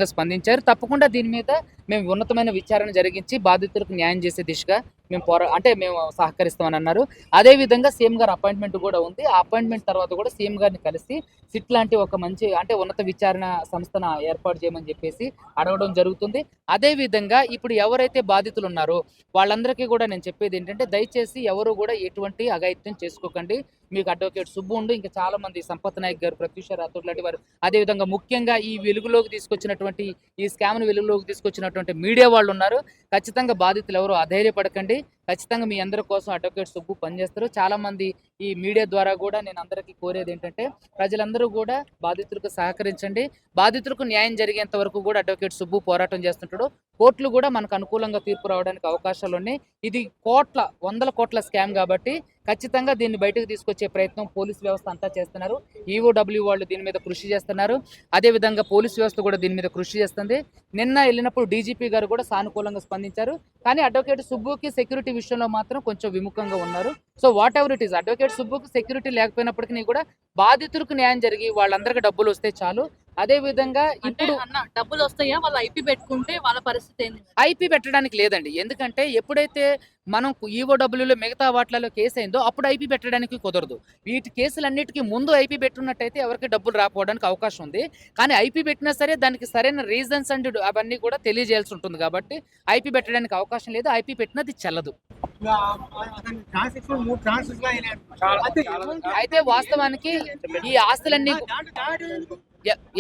స్పందించారు. తప్పకుండా దీని మీద మేము ఉన్నతమైన విచారణ జరిగించి బాధితులకు న్యాయం చేసే దిశగా మేము సహకరిస్తామని అన్నారు. అదే విధంగా సీఎం గారి అపాయింట్మెంట్ కూడా ఉంది. ఆ అపాయింట్మెంట్ తర్వాత కూడా సీఎం గారిని కలిసి సిట్ లాంటి ఒక మంచి ఉన్నత విచారణ సంస్థను ఏర్పాటు చేయమని చెప్పేసి అడగడం జరుగుతుంది. అదే విధంగా ఇప్పుడు ఎవరైతే బాధితులు ఉన్నారో వాళ్ళందరికీ కూడా నేను చెప్పేది ఏంటంటే, దయచేసి ఎవరు కూడా ఎటువంటి అఘాయిత్యం చేసుకోకండి. మీకు అడ్వకేట్ సుబ్బు ఉండు, ఇంకా చాలా మంది సంపత్ నాయక్ గారు, ప్రత్యూష రాథోడ్ లాంటి వారు, అదే విధంగా ముఖ్యంగా ఈ వెలుగులోకి తీసుకొచ్చినటువంటి ఈ స్కామ్‌ను వెలుగులోకి తీసుకొచ్చినటువంటి మీడియా వాళ్ళు ఉన్నారు. ఖచ్చితంగా బాధితులు ఎవరు అధైర్యపడకండి. ఖచ్చితంగా మీ అందరి కోసం అడ్వకేట్ సుబ్బు పనిచేస్తారు. చాలా మంది ఈ మీడియా ద్వారా కూడా నేను అందరికీ కోరేది ఏంటంటే, ప్రజలందరూ కూడా బాధితులకు సహకరించండి. బాధితులకు న్యాయం జరిగేంత వరకు కూడా అడ్వకేట్ సుబ్బు పోరాటం చేస్తుంటాడు. కోర్టులు కూడా మనకు అనుకూలంగా తీర్పు రావడానికి అవకాశాలు ఉన్నాయి. ఇది వందల కోట్ల స్కామ్ కాబట్టి ఖచ్చితంగా దీన్ని బయటకు తీసుకొచ్చే ప్రయత్నం పోలీస్ వ్యవస్థ అంతా చేస్తున్నారు. ఈఓడబ్ల్యూ వాళ్ళు దీని మీద కృషి చేస్తున్నారు. అదేవిధంగా పోలీస్ వ్యవస్థ కూడా దీని మీద కృషి చేస్తుంది. నిన్న వెళ్ళినప్పుడు డీజీపీ గారు కూడా సానుకూలంగా స్పందించారు. కానీ అడ్వకేట్ సుబ్బుకి సెక్యూరిటీ విషయంలో మాత్రం కొంచెం విముఖంగా ఉన్నారు. So whatever it is, advocate సుబ్బుకి సెక్యూరిటీ లేకపోయినప్పటికీ కూడా బాధితులకు న్యాయం జరిగి వాళ్ళందరికీ డబ్బులు వస్తే చాలు. అదే విధంగా ఇప్పుడు డబ్బులు వస్తాయా, వాళ్ళు ఐపీ పెట్టుకుంటే వాళ్ళ పరిస్థితి ఏంది? ఐపీ పెట్టడానికి లేదండి. ఎందుకంటే ఎప్పుడైతే మనం ఈఓడబ్ల్యూలో మిగతా వాటిలలో కేసు అయిందో అప్పుడు ఐపీ పెట్టడానికి కుదరదు. వీటి కేసులన్నిటికీ ముందు ఐపీ పెట్టున్నట్టయితే ఎవరికి డబ్బులు రాకపోవడానికి అవకాశం ఉంది. కానీ ఐపీ పెట్టినా సరే దానికి సరైన రీజన్స్ అండ్ అవన్నీ కూడా తెలియజేయాల్సి ఉంటుంది కాబట్టి ఐపీ పెట్టడానికి అవకాశం లేదు. ఐపీ పెట్టినది చెల్లదు. అయితే వాస్తవానికి ఈ ఆస్తులన్నీ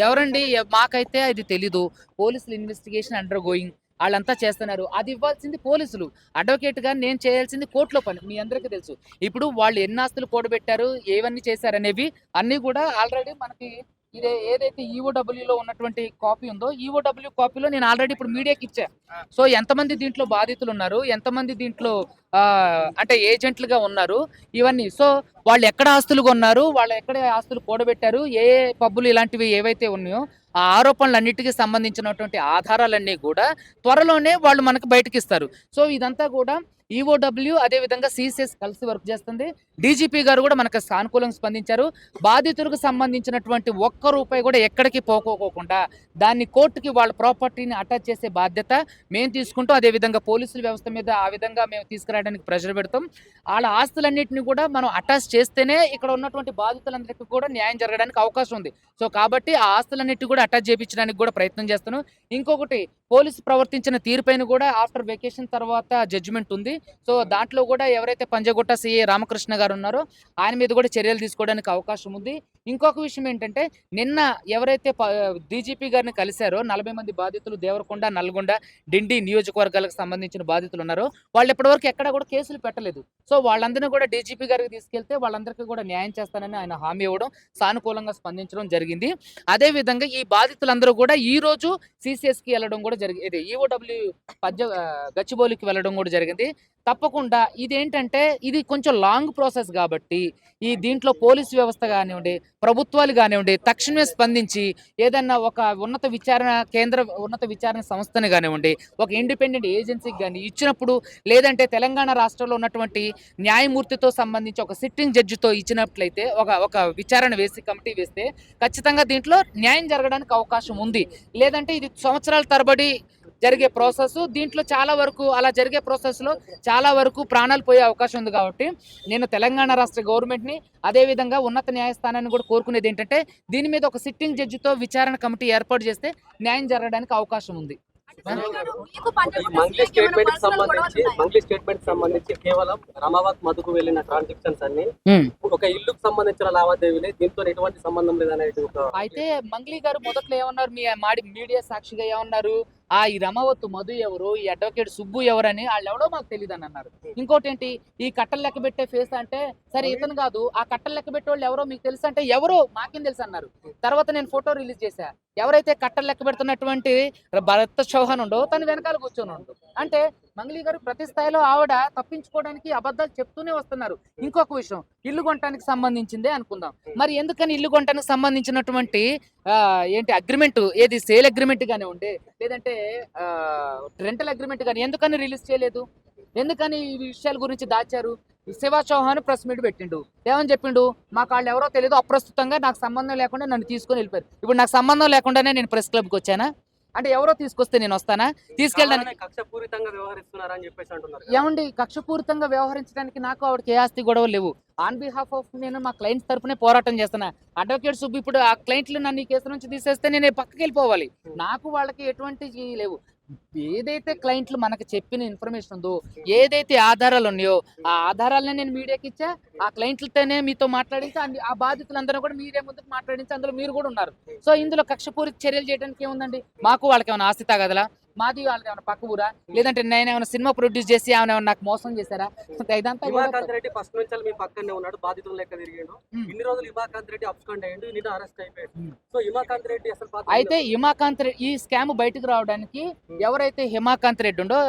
ఎవరండి, మాకైతే అది తెలీదు. పోలీసులు ఇన్వెస్టిగేషన్ అండర్ గోయింగ్, వాళ్ళంతా చేస్తున్నారు. అది ఇవ్వాల్సింది పోలీసులు. అడ్వకేట్ గా నేను చేయాల్సింది కోర్టులో పని. మీ అందరికీ తెలుసు. ఇప్పుడు వాళ్ళు ఎన్ని ఆస్తులు కూడబెట్టారు, ఏవన్నీ చేశారనేవి అన్ని కూడా ఆల్రెడీ మనకి ఏదైతే ఈఓడబ్ల్యూలో ఉన్నటువంటి కాపీ ఉందో ఈఓడబ్ల్యూ కాపీలో నేను ఆల్రెడీ ఇప్పుడు మీడియాకి ఇచ్చా. సో ఎంతమంది దీంట్లో బాధితులు ఉన్నారు, ఎంతమంది దీంట్లో ఏజెంట్లుగా ఉన్నారు, ఇవన్నీ. సో వాళ్ళు ఎక్కడ ఆస్తులు కొన్నారు, వాళ్ళు ఎక్కడ ఆస్తులు కూడబెట్టారు, ఏ పబ్బులు ఇలాంటివి ఏవైతే ఉన్నాయో ఆ ఆరోపణలన్నిటికీ సంబంధించినటువంటి ఆధారాలన్నీ కూడా త్వరలోనే వాళ్ళు మనకు బయటకి ఇస్తారు. సో ఇదంతా కూడా ఈఓడబ్ల్యూ అదేవిధంగా సిసిఎస్ కలిసి వర్క్ చేస్తుంది. డీజీపీ గారు కూడా మనకు సానుకూలంగా స్పందించారు. బాధితులకు సంబంధించినటువంటి ఒక్క రూపాయి కూడా ఎక్కడికి పోకోకుండా దాన్ని కోర్టుకి వాళ్ళ ప్రాపర్టీని అటాచ్ చేసే బాధ్యత మేము తీసుకుంటాం. అదేవిధంగా పోలీసుల వ్యవస్థ మీద ఆ విధంగా మేము తీసుకురావడానికి ప్రెషర్ పెడతాం. వాళ్ళ ఆస్తులన్నింటినీ కూడా మనం అటాచ్ చేస్తేనే ఇక్కడ ఉన్నటువంటి బాధితులందరికీ కూడా న్యాయం జరగడానికి అవకాశం ఉంది. సో కాబట్టి ఆ ఆస్తులన్నింటినీ కూడా అటాచ్ చేయించడానికి కూడా ప్రయత్నం చేస్తాను. ఇంకొకటి, పోలీసు ప్రవర్తించిన తీరుపైన కూడా ఆఫ్టర్ వెకేషన్ తర్వాత జడ్జిమెంట్ ఉంది. సో దాంట్లో కూడా ఎవరైతే పంజగుట్ట సిఐ రామకృష్ణ గారు ఉన్నారో ఆయన మీద కూడా చర్యలు తీసుకోవడానికి అవకాశం ఉంది. ఇంకొక విషయం ఏంటంటే, నిన్న ఎవరైతే డీజీపీ గారిని కలిశారో 40 మంది బాధితులు దేవరకొండ, నల్గొండ, డిండి నియోజకవర్గాలకు సంబంధించిన బాధితులు ఉన్నారో వాళ్ళు ఇప్పటివరకు ఎక్కడ కూడా కేసులు పెట్టలేదు. సో వాళ్ళందరినీ కూడా డీజీపీ గారికి తీసుకెళ్తే వాళ్ళందరికీ కూడా న్యాయం చేస్తానని ఆయన హామీ ఇవ్వడం, సానుకూలంగా స్పందించడం జరిగింది. అదే విధంగా ఈ బాధితులందరూ కూడా ఈ రోజు సిసిఎస్కి వెళ్ళడం కూడా జరిగింది. ఈఓడబ్ల్యూ గచ్చిబౌలికి వెళ్ళడం కూడా జరిగింది. తప్పకుండా ఇదేంటంటే ఇది కొంచెం లాంగ్ ప్రాసెస్ కాబట్టి దీంట్లో పోలీసు వ్యవస్థ కానివ్వండి, ప్రభుత్వాలు కానివ్వండి తక్షణమే స్పందించి ఏదన్నా ఒక ఉన్నత విచారణ సంస్థని కానివ్వండి, ఒక ఇండిపెండెంట్ ఏజెన్సీకి కానీ ఇచ్చినప్పుడు, లేదంటే తెలంగాణ రాష్ట్రంలో ఉన్నటువంటి న్యాయమూర్తితో సంబంధించి ఒక సిట్టింగ్ జడ్జితో ఇచ్చినట్లయితే ఒక విచారణ కమిటీ వేస్తే ఖచ్చితంగా దీంట్లో న్యాయం జరగడానికి అవకాశం ఉంది. లేదంటే ఇది సంవత్సరాల తరబడి జరిగే ప్రాసెస్. దీంట్లో చాలా వరకు అలా జరిగే ప్రాసెస్లో చాలా వరకు ప్రాణాలు పోయే అవకాశం ఉంది. కాబట్టి నేను తెలంగాణ రాష్ట్ర గవర్నమెంట్ని అదేవిధంగా ఉన్నత న్యాయస్థానాన్ని కూడా కోరుకునేది ఏంటంటే, దీని మీద ఒక సిట్టింగ్ జడ్జితో విచారణ కమిటీ ఏర్పాటు చేస్తే న్యాయం జరగడానికి అవకాశం ఉంది. మంత్లీ స్టేట్మెంట్ సంబంధించి కేవలం రమావత్ మధుకు వెళ్ళిన ట్రాన్సాక్షన్స్ అన్ని ఒక ఇల్లుకు సంబంధించిన లావాదేవీలే, దీంతో ఎటువంటి సంబంధం లేదనేది. అయితే మంగ్లీ గారు మొదట్లో ఏమన్నారు, మీడియా సాక్షిగా ఏమన్నారు, ఈ రమావత్ మధు ఎవరు, ఈ అడ్వకేట్ సుబ్బు ఎవరని వాళ్ళు ఎవడో మాకు తెలియదు అని అన్నారు. ఇంకోటి ఏంటి, ఈ కట్టలు లెక్క పెట్టే ఫేస్ అంటే, సరే ఇతను కాదు, ఆ కట్టలు లెక్క పెట్టే వాళ్ళు ఎవరో మీకు తెలుసు అంటే, ఎవరో మాకేం తెలుసు అన్నారు. తర్వాత నేను ఫోటో రిలీజ్ చేశా. ఎవరైతే కట్టలు లెక్క పెడుతున్నటువంటి భరత్ చౌహాన్ ఉండో తను వెనకాల కూర్చొని ఉండు. అంటే మంగ్లీ గారు ప్రతి స్థాయిలో ఆవిడ తప్పించుకోవడానికి అబద్ధాలు చెప్తూనే వస్తున్నారు. ఇంకొక విషయం, ఇల్లు కొనడానికి సంబంధించిందే అనుకుందాం. మరి ఎందుకని ఇల్లు కొనడానికి సంబంధించినటువంటి అగ్రిమెంట్, ఏది సేల్ అగ్రిమెంట్ గానే ఉండే, లేదంటే రెంటల్ అగ్రిమెంట్ కానీ ఎందుకని రిలీజ్ చేయలేదు? ఎందుకని ఈ విషయాల గురించి దాచారు? శివ చౌహాన్ ప్రెస్ మీట్ పెట్టిండు. ఏమని చెప్పిండు, మాకు వాళ్ళు ఎవరో తెలియదు, అప్రస్తుతంగా నాకు సంబంధం లేకుండా నన్ను తీసుకొని వెళ్ళిపోయారు. ఇప్పుడు నాకు సంబంధం లేకుండానే నేను ప్రెస్ క్లబ్కి వచ్చానా? అంటే ఎవరో తీసుకొస్తే నేను వస్తానా? తీసుకెళ్ళడానికి కావాలనే కక్షపూరితంగా వ్యవహరిస్తున్నారని చెప్పేసి అంటున్నారు. ఏమండి కక్షపూరితంగా వ్యవహరించడానికి నాకు ఆవిడకి ఏ ఆస్తి గొడవలు లేవు. ఆన్ బిహాఫ్ ఆఫ్ నేను మా క్లయింట్స్ తరపునే పోరాటం చేస్తున్నా. అడ్వకేట్ సుబ్బు ఇప్పుడు ఆ క్లయింట్లు నన్ను ఈ కేసు నుంచి తీసేస్తే నేను పక్కకి వెళ్ళిపోవాలి. నాకు వాళ్ళకి ఎటువంటి లేవు. ఏదైతే క్లయింట్లు మనకు చెప్పిన ఇన్ఫర్మేషన్ ఉందో, ఏదైతే ఆధారాలు ఉన్నాయో ఆ ఆధారాలనే నేను మీడియాకి ఇచ్చా. ఆ క్లయింట్లతోనే మీతో మాట్లాడించి ఆ బాధితులందరూ కూడా మీడియా ముందుకు మాట్లాడించి అందులో మీరు కూడా ఉన్నారు. సో ఇందులో కక్షపూరిత చర్యలు చేయడానికి ఏముందండి? మాకు వాళ్ళకి ఏమైనా ఆస్తి తగదలా? మాది వాళ్ళకి ఏమైనా పక్క ఊరా? లేదంటే నేను ఏమైనా సినిమా ప్రొడ్యూస్ చేసి ఏమైనా నాకు మోసం చేశారా? ఇదంతా హిమాకాంత్ రెడ్డి ఫస్ట్ నుంచి మీ పక్కనే ఉన్నాడు, బాధితుల లెక్క తిరిగిండు. ఇన్ని రోజులు హిమాకాంత్ రెడ్డి అబ్స్కాండ్ అయ్యిండు, నిన్న అరెస్ట్ అయిపోయాడు. సో హిమాకాంత్ రెడ్డి అసలు అయితే హిమాకాంత్ రెడ్డి ఈ స్కామ్ బయటకు రావడానికి ఎవరైతే హేమాకాంత్ రెడ్డి ఉండో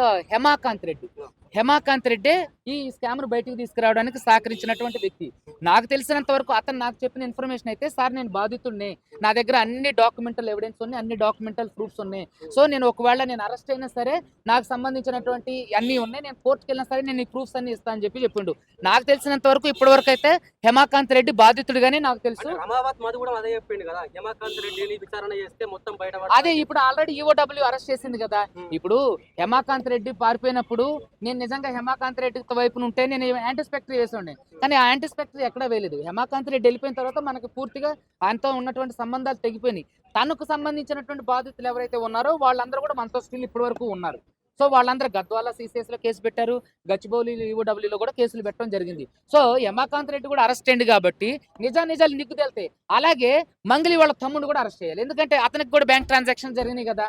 హేమాకాంత్ రెడ్డి ఈ స్కామ్ ను బయటకు తీసుకురావడానికి సహకరించినటువంటి వ్యక్తి. నాకు తెలిసినంత వరకు అతను నాకు చెప్పిన ఇన్ఫర్మేషన్ అయితే, సార్ నేను బాధితుడిని, నా దగ్గర అన్ని డాక్యుమెంటల్ ఎవిడెన్స్ ఉన్నాయి, అన్ని డాక్యుమెంటల్ ప్రూఫ్స్ ఉన్నాయి. సో నేను ఒకవేళ నేను అరెస్ట్ అయినా సరే నాకు సంబంధించినటువంటి అన్ని ఉన్నాయి, నేను కోర్టుకి వెళ్ళినా సరే నేను ఈ ప్రూఫ్స్ అన్ని ఇస్తా అని చెప్పిండు. నాకు తెలిసినంత వరకు ఇప్పటి వరకు అయితే హేమాకాంత్ రెడ్డి బాధితుడిగానే నాకు తెలుసు. రమావత్ మధు కూడా అదే చెప్పిండు కదా, హేమాకాంత్ రెడ్డిని విచారణ చేస్తే మొత్తం బయట అదే ఇప్పుడు ఆల్రెడీ ఈఓడబ్ల్యూ అరెస్ట్ చేసింది కదా. ఇప్పుడు హేమాకాంత్ రెడ్డి పారిపోయినప్పుడు నేను నిజంగా హేమాకాంత్ రెడ్డి వైపు ఉంటే నేను యాంటిస్పెక్టరీ వేసి ఉండే, కానీ ఆ యాంటిస్పెక్టరీ ఎక్కడ వేయలేదు. హేమాకాంత్ రెడ్డి వెళ్ళిపోయిన తర్వాత మనకు పూర్తిగా ఆయనతో ఉన్నటువంటి సంబంధాలు తెగిపోయినాయి. తనకు సంబంధించినటువంటి బాధితులు ఎవరైతే ఉన్నారో వాళ్ళందరూ కూడా మనతో స్టిల్ ఇప్పటి వరకు ఉన్నారు. సో వాళ్ళందరూ గద్వాల సిసిఎస్ లో కేసు పెట్టారు, గచ్చిబౌలి ఈఓడబ్ల్యూలో కూడా కేసులు పెట్టడం జరిగింది. సో హేమాకాంత్ రెడ్డి కూడా అరెస్ట్ అయింది కాబట్టి నిజాలు నిగ్గు తేలుతాయి. అలాగే మంగళి వాళ్ళ తమ్ముడు కూడా అరెస్ట్ చేయాలి, ఎందుకంటే అతనికి కూడా బ్యాంక్ ట్రాన్సాక్షన్ జరిగినాయి కదా.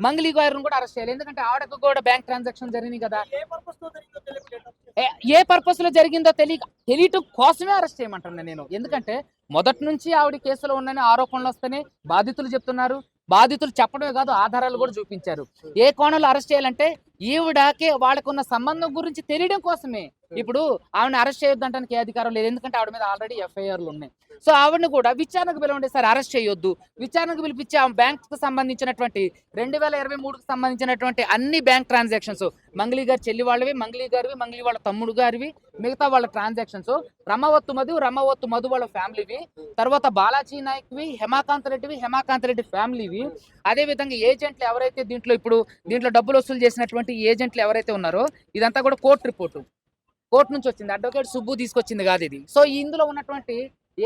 మంగళి గారిని కూడా అరెస్ట్ చేయాలి, ఎందుకంటే ఆవిడకు కూడా బ్యాంక్ ట్రాన్సాక్షన్ జరిగినాయి కదా. ఏ పర్పస్ లో జరిగిందో తెలియటం కోసమే అరెస్ట్ చేయమంటున్నాను నేను. ఎందుకంటే మొదటి నుంచి ఆవిడ కేసులో ఉన్న ఆరోపణలు వస్తేనే బాధితులు చెప్తున్నారు. బాధితులు చెప్పడమే కాదు ఆధారాలు కూడా చూపించారు. ఏ కోణంలో అరెస్ట్ చేయాలంటే ఈవిడకి వాళ్ళకున్న సంబంధం గురించి తెలియడం కోసమే. ఇప్పుడు ఆవిడని అరెస్ట్ చేయొద్దంటానికి ఏ అధికారం లేదు, ఎందుకంటే ఆవిడ మీద ఆల్రెడీ ఎఫ్ఐఆర్లు ఉన్నాయి. సో ఆవిడని కూడా విచారణకు పిలవండి సార్, అరెస్ట్ చేయొద్దు. విచారణకు పిలిపించి ఆ బ్యాంక్ కు సంబంధించినటువంటి 2023కు సంబంధించినటువంటి అన్ని బ్యాంక్ ట్రాన్సాక్షన్స్, మంగళి గారి చెల్లి వాళ్ళవి, మంగళి గారివి, మంగళి వాళ్ళ తమ్ముడు గారివి, మిగతా వాళ్ళ ట్రాన్సాక్షన్స్, రమావత్తు మధు వాళ్ళ ఫ్యామిలీవి, తర్వాత బాలాజీ నాయక్వి, హేమాకాంత్ రెడ్డి ఫ్యామిలీవి, అదే విధంగా ఏజెంట్లు ఎవరైతే దీంట్లో డబ్బులు వసూలు చేసినటువంటి ఏజెంట్లు ఎవరైతే ఉన్నారో ఇదంతా కూడా కోర్టు నుంచి వచ్చింది, అడ్వకేట్ సుబ్బు తీసుకొచ్చింది కాదు ఇది. సో ఇందులో ఉన్నటువంటి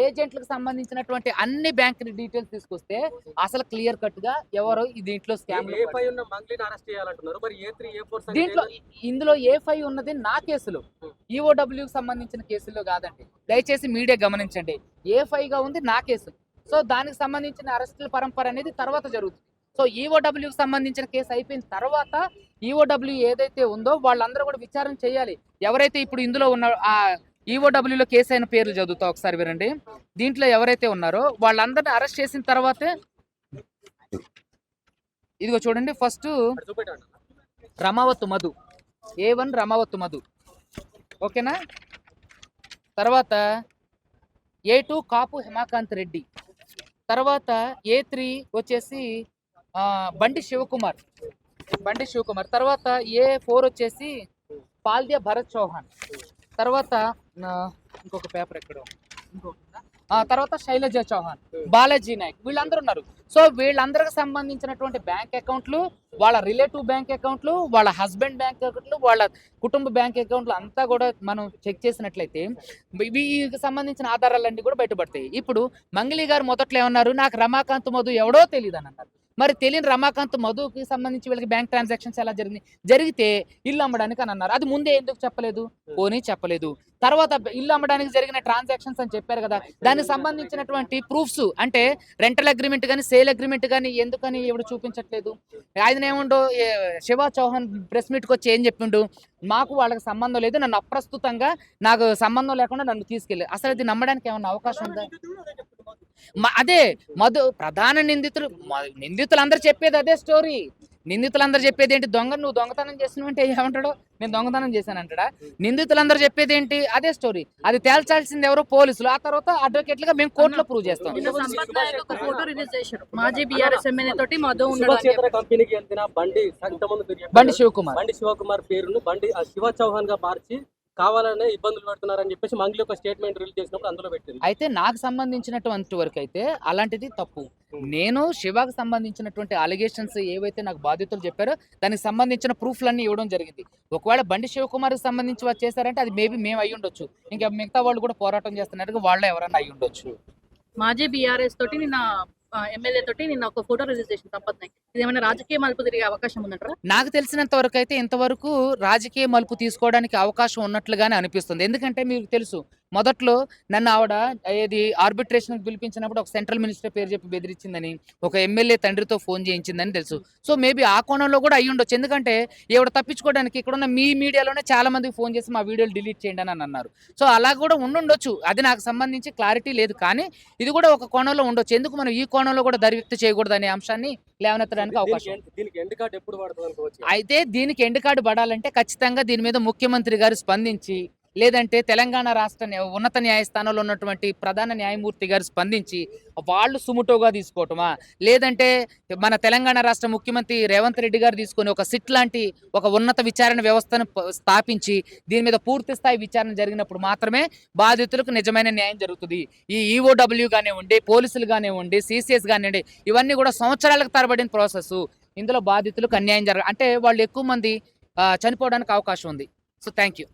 ఏజెంట్లకు సంబంధించినటువంటి అన్ని బ్యాంక్ డీటెయిల్స్ తీసుకొస్తే అసలు క్లియర్ కట్ గా ఎవరో దీంట్లో స్కామ్. దీంట్లో ఇందులో A5 ఉన్నది నా కేసులు, ఈఓడబ్ల్యూ సంబంధించిన కేసుల్లో కాదండి, దయచేసి మీడియా గమనించండి. A5 గా ఉంది నా కేసులు. సో దానికి సంబంధించిన అరెస్టుల పరంపర అనేది తర్వాత జరుగుతుంది. సో ఈఓడబ్ల్యూకి సంబంధించిన కేసు అయిపోయిన తర్వాత ఈఓడబ్ల్యూ ఏదైతే ఉందో వాళ్ళందరూ కూడా విచారణ చేయాలి. ఎవరైతే ఇప్పుడు ఇందులో ఉన్న ఆ ఈఓడబ్ల్యూలో కేసు అయిన పేర్లు చదువుతా ఒకసారి వినండి. దీంట్లో ఎవరైతే ఉన్నారో వాళ్ళందరినీ అరెస్ట్ చేసిన తర్వాతే ఇదిగో చూడండి, ఫస్ట్ రమావత్తు మధు, A1 రమావత్తు మధు, ఓకేనా. తర్వాత A2 కాపు హేమాకాంత్ రెడ్డి, తర్వాత A3 వచ్చేసి బండి శివకుమార్, తర్వాత A4 వచ్చేసి పాల్దియా భరత్ చౌహాన్, తర్వాత ఇంకొక పేపర్ ఎక్కడ, తర్వాత శైలజ చౌహాన్, బాలాజీ నాయక్, వీళ్ళందరూ ఉన్నారు. సో వీళ్ళందరికి సంబంధించినటువంటి బ్యాంక్ అకౌంట్లు, వాళ్ళ రిలేటివ్ బ్యాంక్ అకౌంట్లు, వాళ్ళ హస్బెండ్ బ్యాంక్ అకౌంట్లు, వాళ్ళ కుటుంబ బ్యాంక్ అకౌంట్లు అంతా కూడా మనం చెక్ చేసినట్లయితే వీటికి సంబంధించిన ఆధారాలన్నీ కూడా బయటపడతాయి. ఇప్పుడు మంగళి గారు మొదట్లో ఏమన్నారు, నాకు రమాకాంత్ మధు ఎవడో తెలియదు అని అన్నారు. మరి తెలియని రమాకాంత్ మధుకి సంబంధించి వీళ్ళకి బ్యాంక్ ట్రాన్సాక్షన్స్ ఎలా జరిగితే ఇల్లు అమ్మడానికి అని అన్నారు. అది ముందే ఎందుకు చెప్పలేదు? పోనీ చెప్పలేదు. తర్వాత ఇల్లు అమ్మడానికి జరిగిన ట్రాన్సాక్షన్స్ అని చెప్పారు కదా, దానికి సంబంధించినటువంటి ప్రూఫ్స్ అంటే రెంటల్ అగ్రిమెంట్ కానీ సేల్ అగ్రిమెంట్ కానీ ఎందుకని ఎవడు చూపించట్లేదు? ఆయన ఏముండో శివ చౌహాన్ ప్రెస్ మీట్కి వచ్చి ఏం చెప్పిండు, మాకు వాళ్ళకి సంబంధం లేదు, నన్ను అప్రస్తుతంగా నాకు సంబంధం లేకుండా నన్ను తీసుకెళ్ళి. అసలు అది నమ్మడానికి ఏమన్నా అవకాశం ఉందా? అదే మధు ప్రధాన నిందితులందరూ చెప్పేది అదే స్టోరీ. నిందితులందరూ చెప్పేది ఏంటి? నువ్వు దొంగతనం చేసినవంటే ఏమంటాడో, నేను దొంగతనం చేశాను అంటాడా? నిందితులందరూ చెప్పేది ఏంటి? అదే స్టోరీ. అది తేల్చాల్సింది ఎవరో పోలీసులు, ఆ తర్వాత అడ్వకేట్లుగా మేము కోర్టులో ప్రూవ్ చేస్తాం. బండి శివకుమార్ పేరును బండి శివ చౌహాన్ గా మార్చి కావాలనే ఇబ్బందులు పడుతున్నారని చెప్పేసి మంగ్లీ ఒక స్టేట్మెంట్ రిలీజ్ చేసినప్పుడు అందులో పెట్టింది. అయితే నాకు సంబంధించినటువంటి వరకు అయితే అలాంటిది తప్పు. నేను శివాకు సంబంధించినటువంటి అలిగేషన్స్ ఏవైతే నాకు బాధితులు చెప్పారో దానికి సంబంధించిన ప్రూఫ్లన్నీ ఇవ్వడం జరిగింది. ఒకవేళ బండి శివకుమార్కి సంబంధించి వాళ్ళు చేశారంటే అది మేబీ మేము అయ్యి ఉండొచ్చు. ఇంకా మిగతా వాళ్ళు కూడా పోరాటం చేస్తున్నారు, వాళ్ళే ఎవరన్నా అయ్యి ఉండొచ్చు. మాజీ బీఆర్ఎస్ తోటి నిన్న ఎమ్మెల్యే తోటి నిన్న ఒక ఫోటో రిలీజ్ చేసిన సంపత్నాయ్. ఇది ఏమైనా రాజకీయ మలుపు తిరిగే అవకాశం ఉందంటారా? నాకు తెలిసినంత వరకు అయితే ఇంతవరకు రాజకీయ మలుపు తీసుకోవడానికి అవకాశం ఉన్నట్లుగానే అనిపిస్తుంది. ఎందుకంటే మీకు తెలుసు మొదట్లో నన్ను ఆవిడ ఏది ఆర్బిట్రేషన్ పిలిపించినప్పుడు ఒక సెంట్రల్ మినిస్టర్ పేరు చెప్పి బెదిరించిందని, ఒక ఎమ్మెల్యే తండ్రితో ఫోన్ చేయించిందని తెలుసు. సో మేబీ ఆ కోణంలో కూడా అయ్యి ఉండొచ్చు. ఎందుకంటే ఈవిడ తప్పించుకోవడానికి ఇక్కడున్న మీ మీడియాలోనే చాలా మందికి ఫోన్ చేసి మా వీడియోలు డిలీట్ చేయండి అని అన్నారు. సో అలా కూడా ఉండుండొచ్చు. అది నాకు సంబంధించి క్లారిటీ లేదు, కానీ ఇది కూడా ఒక కోణంలో ఉండొచ్చు. ఎందుకు మనం ఈ కోణంలో కూడా దర్యాప్తు చేయకూడదు అనే అంశాన్ని లేవనెత్తడానికి అవకాశం. దీనికి ఎండ్ కార్డ్ ఎప్పుడు పడుతుంది అనుకోవచ్చు? అయితే దీనికి ఎండ్ కార్డు పడాలంటే ఖచ్చితంగా దీని మీద ముఖ్యమంత్రి గారు స్పందించి, లేదంటే తెలంగాణ రాష్ట్ర ఉన్నత న్యాయస్థానంలో ఉన్నటువంటి ప్రధాన న్యాయమూర్తి గారు స్పందించి వాళ్ళు సుముటోగా తీసుకోవటమా, లేదంటే మన తెలంగాణ రాష్ట్ర ముఖ్యమంత్రి రేవంత్ రెడ్డి గారు తీసుకొని ఒక సిట్ లాంటి ఒక ఉన్నత విచారణ వ్యవస్థను స్థాపించి దీని మీద పూర్తి స్థాయి విచారణ జరిగినప్పుడు మాత్రమే బాధితులకు నిజమైన న్యాయం జరుగుతుంది. ఈ ఈఓడబ్ల్యూ కానివ్వండి, పోలీసులు కానివ్వండి, సిసిఎస్ కానివ్వండి, ఇవన్నీ కూడా సంవత్సరాలకు తరబడిన ప్రాసెస్. ఇందులో బాధితులకు అన్యాయం అంటే వాళ్ళు ఎక్కువ మంది చనిపోవడానికి అవకాశం ఉంది. So thank you.